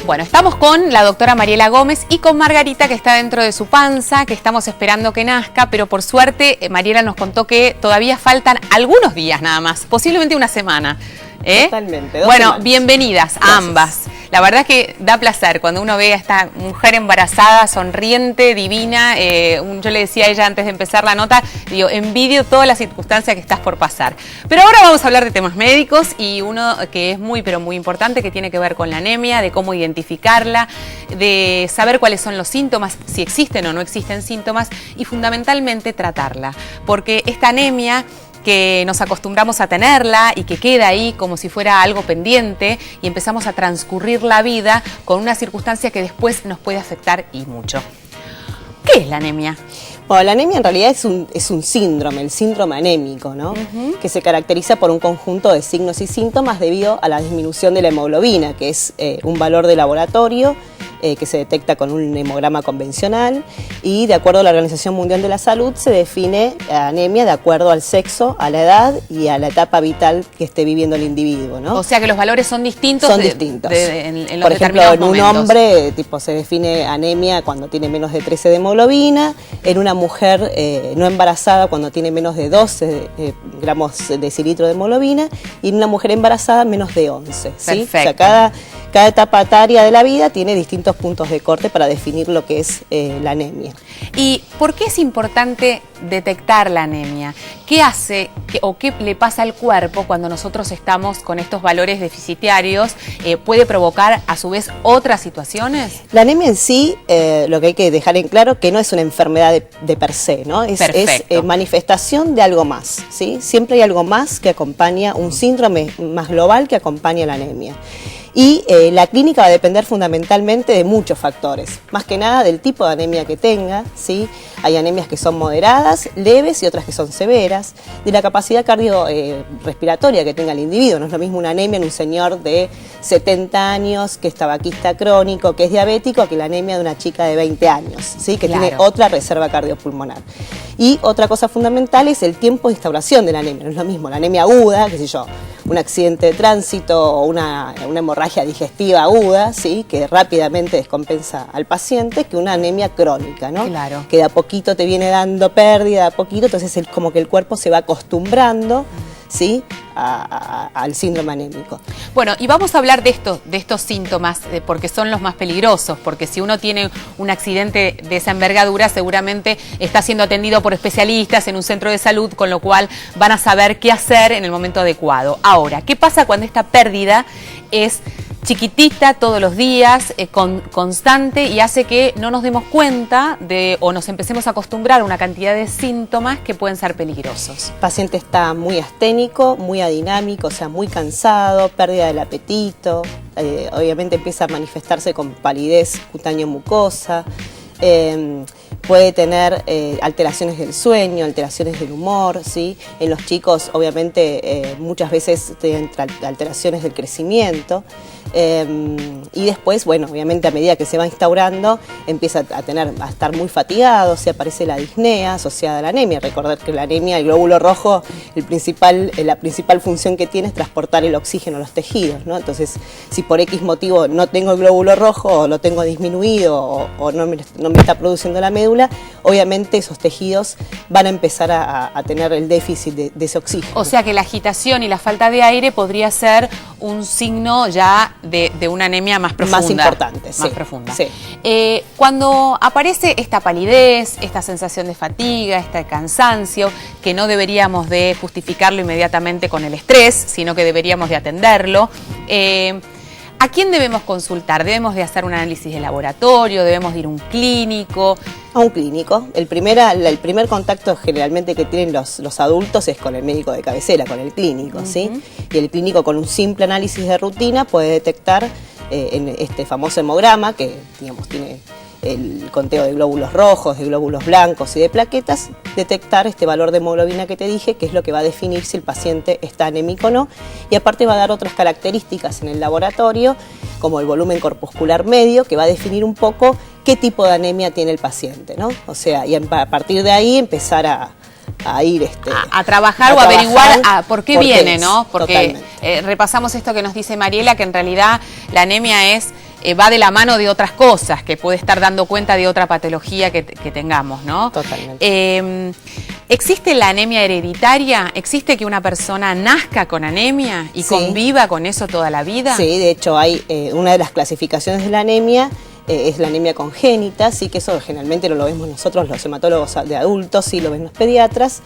Bueno, estamos con la doctora Mariela Gómez y con Margarita, que está dentro de su panza, que estamos esperando que nazca, pero por suerte Mariela nos contó que todavía faltan algunos días nada más, posiblemente una semana. Totalmente. Bueno, semanas. bienvenidas a ambas. La verdad es que da placer cuando uno ve a esta mujer embarazada, sonriente, divina. Yo le decía a ella antes de empezar la nota, digo, envidio todas las circunstancias que estás por pasar. Pero ahora vamos a hablar de temas médicos y uno que es muy, pero muy importante, que tiene que ver con la anemia, de cómo identificarla, de saber cuáles son los síntomas, si existen o no existen síntomas, y fundamentalmente tratarla. Porque esta anemia, que nos acostumbramos a tenerla y que queda ahí como si fuera algo pendiente y empezamos a transcurrir la vida con una circunstancia que después nos puede afectar y mucho. ¿Qué es la anemia? Bueno, la anemia en realidad es un síndrome, el síndrome anémico, ¿no? Que se caracteriza por un conjunto de signos y síntomas debido a la disminución de la hemoglobina, que es un valor de laboratorio que se detecta con un hemograma convencional, y de acuerdo a la Organización Mundial de la Salud se define anemia de acuerdo al sexo, a la edad y a la etapa vital que esté viviendo el individuo, ¿no? O sea que los valores son distintos. Son distintos. En los por ejemplo, en un momentos. hombre se define anemia cuando tiene menos de 13 de hemoglobina, en una mujer no embarazada cuando tiene menos de 12 gramos decilitro de hemoglobina, y en una mujer embarazada menos de 11. ¿sí? Perfecto. O sea, cada etapa etaria de la vida tiene distintos puntos de corte para definir lo que es la anemia. ¿Y por qué es importante detectar la anemia? ¿Qué hace o qué le pasa al cuerpo cuando nosotros estamos con estos valores deficitarios? ¿Puede provocar a su vez otras situaciones? La anemia en sí, lo que hay que dejar en claro, que no es una enfermedad de per se, ¿no? Es manifestación de algo más, ¿sí? Siempre hay algo más que acompaña, un síndrome más global que acompaña la anemia. Y la clínica va a depender fundamentalmente de muchos factores, más que nada del tipo de anemia que tenga, ¿sí? Hay anemias que son moderadas, leves y otras que son severas, de la capacidad cardiorrespiratoria que tenga el individuo. No es lo mismo una anemia en un señor de 70 años que es tabaquista crónico, que es diabético, que la anemia de una chica de 20 años, ¿sí? Que tiene otra reserva cardiopulmonar. Y otra cosa fundamental es el tiempo de instauración de la anemia. No es lo mismo la anemia aguda, qué sé yo, un accidente de tránsito o una hemorragia digestiva aguda, ¿sí? Que rápidamente descompensa al paciente, que una anemia crónica, ¿no? Claro. Que de a poquito te viene dando pérdida, de a poquito, entonces como que el cuerpo se va acostumbrando, ¿sí? Al síndrome anémico. Bueno, y vamos a hablar de estos síntomas, porque son los más peligrosos, porque si uno tiene un accidente de esa envergadura, seguramente está siendo atendido por especialistas en un centro de salud, con lo cual van a saber qué hacer en el momento adecuado. Ahora, ¿qué pasa cuando esta pérdida es chiquitita todos los días, constante, y hace que no nos demos cuenta o nos empecemos a acostumbrar a una cantidad de síntomas que pueden ser peligrosos? El paciente está muy asténico, muy adinámico, o sea, muy cansado, pérdida del apetito, obviamente empieza a manifestarse con palidez cutáneo mucosa, puede tener alteraciones del sueño, alteraciones del humor, ¿sí? En los chicos, obviamente, muchas veces tienen alteraciones del crecimiento. Y después, bueno, obviamente a medida que se va instaurando, empieza a estar muy fatigado, se aparece la disnea asociada a la anemia. Recordar que la anemia, el glóbulo rojo, la principal función que tiene es transportar el oxígeno a los tejidos, ¿no? Entonces, si por X motivo no tengo el glóbulo rojo, o lo tengo disminuido, o no me está produciendo la médula, obviamente esos tejidos van a empezar a tener el déficit de ese oxígeno. O sea que la agitación y la falta de aire podría ser un signo ya de una anemia más profunda. Más importante, sí. Más profunda. Sí. Cuando aparece esta palidez, esta sensación de fatiga, este cansancio, que no deberíamos de justificarlo inmediatamente con el estrés, sino que deberíamos de atenderlo, ¿a quién debemos consultar? ¿Debemos de hacer un análisis de laboratorio? ¿Debemos de ir a un clínico? A un clínico. El primer contacto generalmente que tienen los adultos es con el médico de cabecera, con el clínico, ¿sí? Y el clínico, con un simple análisis de rutina, puede detectar en este famoso hemograma, que digamos tiene el conteo de glóbulos rojos, de glóbulos blancos y de plaquetas, detectar este valor de hemoglobina que te dije, que es lo que va a definir si el paciente está anémico o no, y aparte va a dar otras características en el laboratorio, como el volumen corpuscular medio, que va a definir un poco qué tipo de anemia tiene el paciente, ¿no? O sea, y a partir de ahí empezar a ir a trabajar o averiguar por qué viene, es, ¿no? Porque repasamos esto que nos dice Mariela, que en realidad la anemia es va de la mano de otras cosas, que puede estar dando cuenta de otra patología que tengamos, ¿no? Totalmente. ¿Existe la anemia hereditaria? ¿Existe que una persona nazca con anemia y conviva con eso toda la vida? Sí, de hecho hay una de las clasificaciones de la anemia es la anemia congénita, sí, que eso generalmente no lo vemos nosotros los hematólogos de adultos, sí lo ven los pediatras,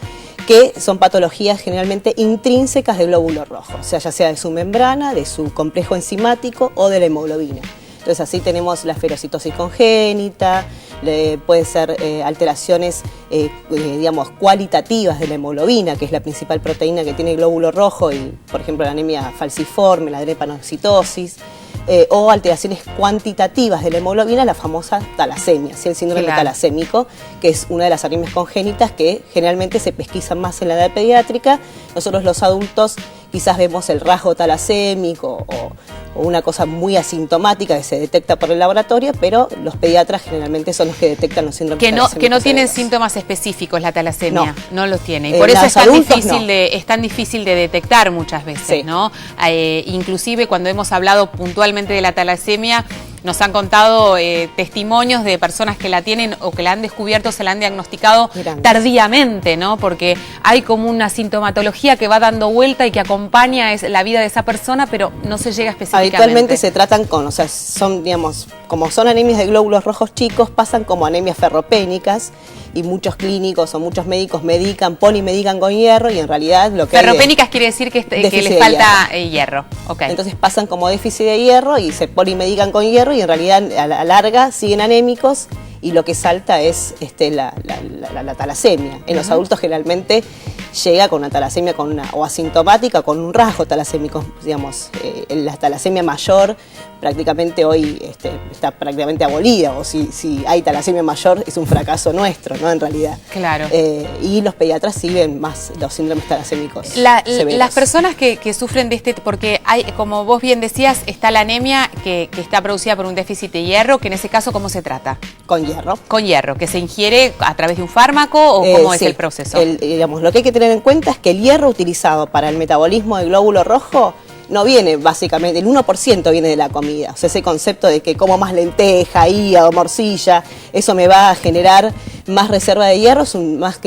que son patologías generalmente intrínsecas del glóbulo rojo, o sea, ya sea de su membrana, de su complejo enzimático o de la hemoglobina. Entonces así tenemos la esferocitosis congénita, puede ser alteraciones digamos, cualitativas de la hemoglobina, que es la principal proteína que tiene el glóbulo rojo, y por ejemplo la anemia falciforme, la drepanocitosis, o alteraciones cuantitativas de la hemoglobina, la famosa talasemia, ¿sí? El síndrome talasémico, que es una de las anemias congénitas que generalmente se pesquisan más en la edad pediátrica. Nosotros los adultos quizás vemos el rasgo talasémico o una cosa muy asintomática que se detecta por el laboratorio, pero los pediatras generalmente son los que detectan los síndromes talasémicos. Que no tienen síntomas específicos la talasemia, no los tiene. Y por eso es tan difícil de detectar muchas veces, ¿no? Inclusive cuando hemos hablado puntualmente de la talasemia, nos han contado testimonios de personas que la tienen o que la han descubierto, se la han diagnosticado tardíamente, ¿no? Porque hay como una sintomatología que va dando vuelta y que acompaña la vida de esa persona, pero no se llega específicamente. Habitualmente se tratan con, o sea, son, digamos, como son anemias de glóbulos rojos chicos, pasan como anemias ferropénicas, y muchos clínicos o muchos médicos medican, polimedican con hierro, y en realidad lo que ferropénicas quiere decir que les falta hierro. Entonces pasan como déficit de hierro y se polimedican con hierro, y en realidad a la larga siguen anémicos, y lo que salta es la talasemia. En los adultos generalmente llega con una talasemia o asintomática o con un rasgo talasémico, digamos. La talasemia mayor prácticamente hoy está prácticamente abolida, o si hay talasemia mayor es un fracaso nuestro, ¿no? En realidad. Claro. Y los pediatras sí ven más los síndromes talasémicos severos. Las personas que sufren de porque hay, como vos bien decías, está la anemia que está producida por un déficit de hierro, que en ese caso, ¿cómo se trata? Con hierro. Con hierro, que se ingiere a través de un fármaco, o cómo es el proceso. Digamos, lo que hay que tener en cuenta es que el hierro utilizado para el metabolismo del glóbulo rojo no viene básicamente, el 1% viene de la comida. O sea, ese concepto de que como más lenteja, hígado, morcilla, eso me va a generar más reserva de hierro, es más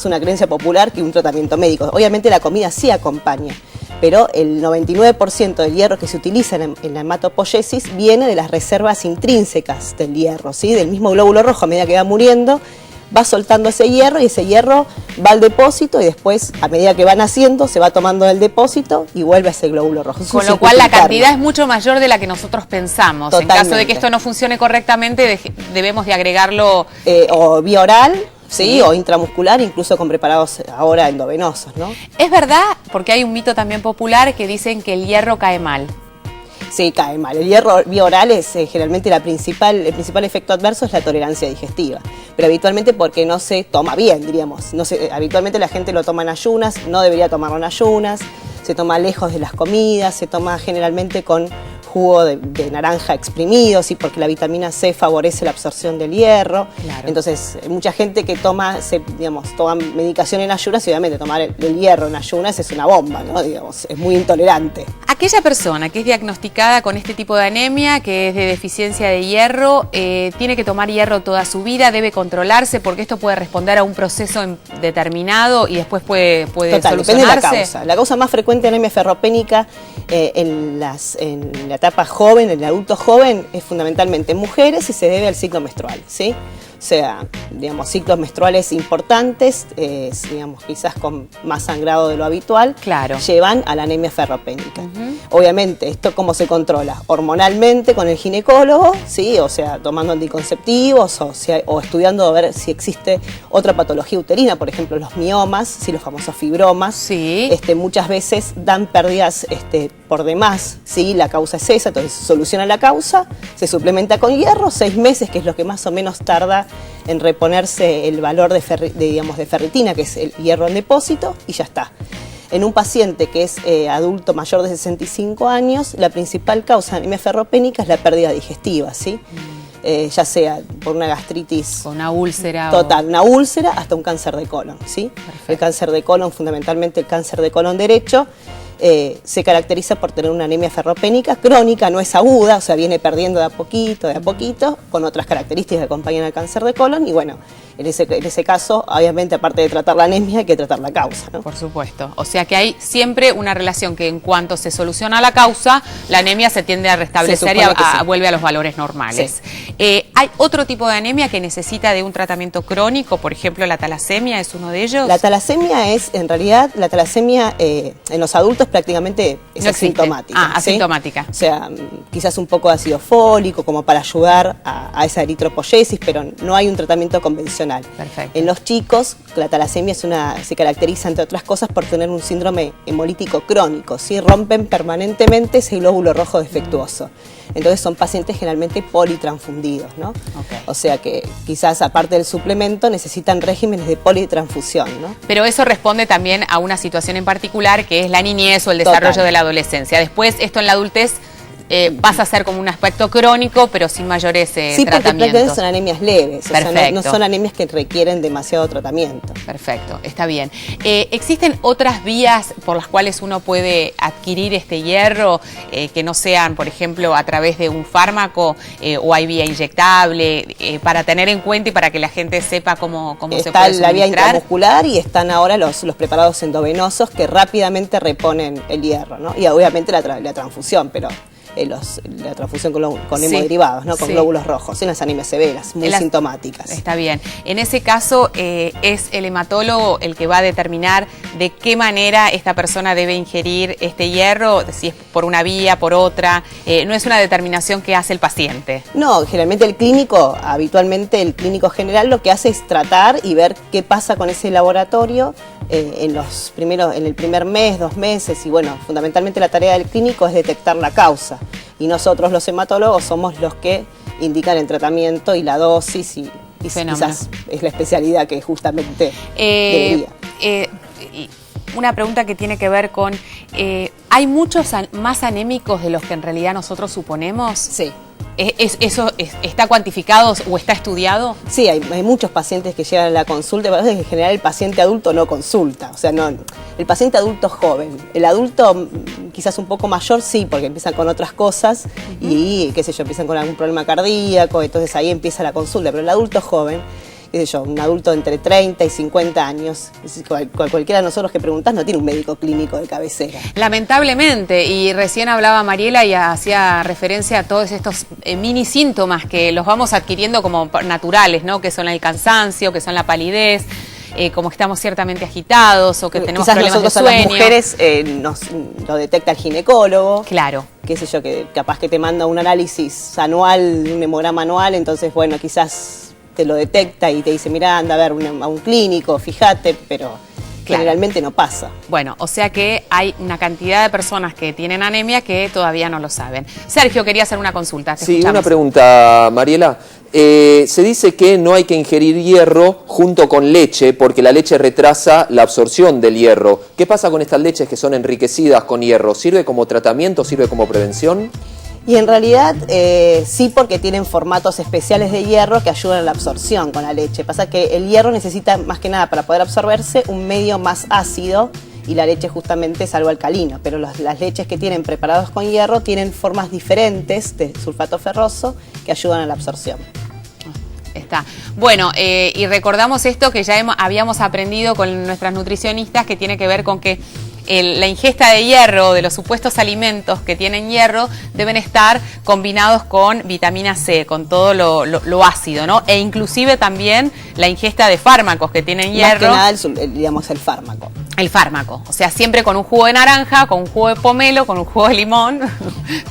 una creencia popular que un tratamiento médico. Obviamente la comida sí acompaña, pero el 99% del hierro que se utiliza en la hematopoiesis viene de las reservas intrínsecas del hierro, ¿sí? Del mismo glóbulo rojo. A medida que va muriendo, va soltando ese hierro, y ese hierro va al depósito, y después, a medida que van haciendo, se va tomando del depósito y vuelve a ese glóbulo rojo. Con lo cual la cantidad es mucho mayor de la que nosotros pensamos. Totalmente. En caso de que esto no funcione correctamente, debemos de agregarlo o vía oral, sí, o intramuscular, incluso con preparados ahora endovenosos, ¿no? Es verdad, porque hay un mito también popular que dicen que el hierro cae mal. Sí, cae mal. El hierro vía oral es generalmente el principal efecto adverso es la tolerancia digestiva, pero habitualmente porque no se toma bien, diríamos. Habitualmente la gente lo toma en ayunas, no debería tomarlo en ayunas, se toma lejos de las comidas, se toma generalmente con jugo de naranja exprimido, ¿sí? Porque la vitamina C favorece la absorción del hierro. Claro. Entonces, mucha gente que toma medicación en ayunas, y obviamente tomar el hierro en ayunas es una bomba, ¿no? Digamos, es muy intolerante. Aquella persona que es diagnosticada con este tipo de anemia, que es de deficiencia de hierro, tiene que tomar hierro toda su vida, debe controlarse, porque esto puede responder a un proceso determinado y después puede solucionarse. Depende de la causa. La causa más frecuente de anemia ferropénica en la etapa joven, en el adulto joven, es fundamentalmente en mujeres, y se debe al ciclo menstrual, ¿sí? O sea, digamos, ciclos menstruales importantes, digamos, quizás con más sangrado de lo habitual, llevan a la anemia ferropénica. Obviamente, ¿esto cómo se controla? Hormonalmente con el ginecólogo, ¿sí? O sea, tomando anticonceptivos o estudiando a ver si existe otra patología uterina, por ejemplo, los miomas, ¿sí? Los famosos fibromas. Sí. Muchas veces dan pérdidas por demás, ¿sí? La causa es esa, entonces se soluciona la causa, se suplementa con hierro, 6 meses, que es lo que más o menos tarda en reponerse el valor de ferritina, que es el hierro en depósito, y ya está. En un paciente que es adulto mayor de 65 años, la principal causa de anemia ferropénica es la pérdida digestiva, ¿sí? Ya sea por una gastritis, con una úlcera, una úlcera, hasta un cáncer de colon, ¿sí? Perfecto. El cáncer de colon, fundamentalmente el cáncer de colon derecho, se caracteriza por tener una anemia ferropénica crónica, no es aguda, o sea, viene perdiendo de a poquito, con otras características que acompañan al cáncer de colon, y bueno, en ese caso, obviamente, aparte de tratar la anemia, hay que tratar la causa, ¿no? Por supuesto. O sea que hay siempre una relación que en cuanto se soluciona la causa, la anemia se tiende a restablecer y vuelve a los valores normales. Sí. ¿Hay otro tipo de anemia que necesita de un tratamiento crónico? Por ejemplo, la talasemia es uno de ellos. La talasemia es, en realidad, en los adultos prácticamente es asintomática. Asintomática. O sea, quizás un poco de ácido fólico como para ayudar a esa eritropoyesis, pero no hay un tratamiento convencional. Perfecto. En los chicos, la talasemia se caracteriza, entre otras cosas, por tener un síndrome hemolítico crónico, ¿sí? Rompen permanentemente ese glóbulo rojo defectuoso. Entonces son pacientes generalmente politransfundidos, ¿no? Okay. O sea que quizás aparte del suplemento necesitan regímenes de politransfusión, ¿no? Pero eso responde también a una situación en particular que es la niñez o el desarrollo de la adolescencia. Después esto en la adultez pasa a ser como un aspecto crónico, pero sin mayores tratamientos. Sí, porque prácticamente son anemias leves, o sea, no son anemias que requieren demasiado tratamiento. Perfecto, está bien. ¿Existen otras vías por las cuales uno puede adquirir este hierro que no sean, por ejemplo, a través de un fármaco o hay vía inyectable, para tener en cuenta y para que la gente sepa cómo se puede suministrar? Está la vía intramuscular y están ahora los preparados endovenosos que rápidamente reponen el hierro, ¿no? Y obviamente la transfusión, pero la transfusión con hemoderivados, ¿no? Con glóbulos rojos, en las anemias severas, muy sintomáticas. Está bien. En ese caso, es el hematólogo el que va a determinar de qué manera esta persona debe ingerir este hierro, si es por una vía, por otra. No es una determinación que hace el paciente. No, generalmente habitualmente el clínico general lo que hace es tratar y ver qué pasa con ese laboratorio en el primer mes, 2 meses, y bueno, fundamentalmente la tarea del clínico es detectar la causa. Y nosotros los hematólogos somos los que indican el tratamiento y la dosis y quizás es la especialidad que justamente debería. Una pregunta que tiene que ver con, ¿hay muchos más anémicos de los que en realidad nosotros suponemos? Sí. ¿Eso está cuantificado o está estudiado? Sí, hay muchos pacientes que llegan a la consulta, pero en general el paciente adulto no consulta, o sea, no, el paciente adulto joven, el adulto quizás un poco mayor sí, porque empiezan con otras cosas y qué sé yo, empiezan con algún problema cardíaco, entonces ahí empieza la consulta, pero el adulto joven, qué sé yo, un adulto entre 30 y 50 años, cualquiera de nosotros que preguntás no tiene un médico clínico de cabecera. Lamentablemente, y recién hablaba Mariela y hacía referencia a todos estos mini síntomas que los vamos adquiriendo como naturales, ¿no? Que son el cansancio, que son la palidez, como que estamos ciertamente agitados o que tenemos problemas de sueño. A las mujeres nos lo detecta el ginecólogo. Claro. Qué sé yo, que capaz que te manda un análisis anual, un hemograma anual, entonces bueno, quizás te lo detecta y te dice, mira, anda a ver a un clínico, fíjate, pero generalmente no pasa. Bueno, o sea que hay una cantidad de personas que tienen anemia que todavía no lo saben. Sergio quería hacer una consulta. Sí, escuchamos. Una pregunta, Mariela. Se dice que no hay que ingerir hierro junto con leche porque la leche retrasa la absorción del hierro. ¿Qué pasa con estas leches que son enriquecidas con hierro? ¿Sirve como tratamiento? ¿Sirve como prevención? Y en realidad sí, porque tienen formatos especiales de hierro que ayudan a la absorción con la leche. Pasa que el hierro necesita más que nada para poder absorberse un medio más ácido y la leche justamente es algo alcalino, pero las leches que tienen preparados con hierro tienen formas diferentes de sulfato ferroso que ayudan a la absorción. Está. Bueno, y recordamos esto que ya habíamos aprendido con nuestras nutricionistas, que tiene que ver con que la ingesta de hierro, de los supuestos alimentos que tienen hierro, deben estar combinados con vitamina C, con todo lo ácido, ¿no? E inclusive también la ingesta de fármacos que tienen hierro. Más que nada, digamos, el fármaco. El fármaco, o sea, siempre con un jugo de naranja, con un jugo de pomelo, con un jugo de limón,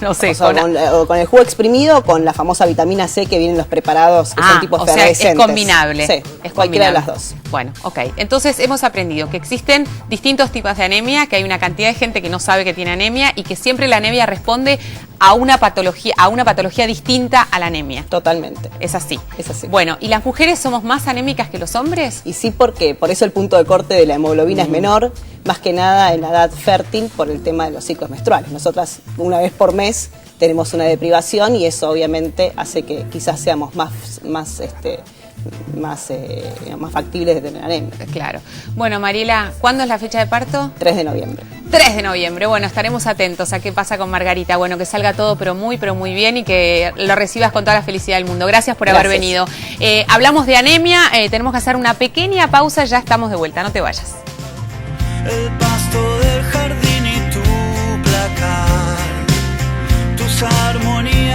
no sé. O con el jugo exprimido, con la famosa vitamina C que vienen los preparados, que son tipos efervescentes. O sea, es combinable. Sí, es cualquiera de las dos. Bueno, ok. Entonces hemos aprendido que existen distintos tipos de anemia, que hay una cantidad de gente que no sabe que tiene anemia y que siempre la anemia responde a una patología distinta a la anemia. Totalmente. Es así. Es así. Bueno, ¿y las mujeres somos más anémicas que los hombres? Y sí, porque por eso el punto de corte de la hemoglobina es menor, más que nada en la edad fértil por el tema de los ciclos menstruales. Nosotras una vez por mes tenemos una deprivación y eso obviamente hace que quizás seamos más factibles de tener anemia. Claro. Bueno, Mariela, ¿cuándo es la fecha de parto? 3 de noviembre. 3 de noviembre. Bueno, estaremos atentos a qué pasa con Margarita. Bueno, que salga todo pero muy bien y que lo recibas con toda la felicidad del mundo. Gracias por haber venido. Hablamos de anemia, tenemos que hacer una pequeña pausa, ya estamos de vuelta, no te vayas. El pasto del jardín y tu placar, tus armonías.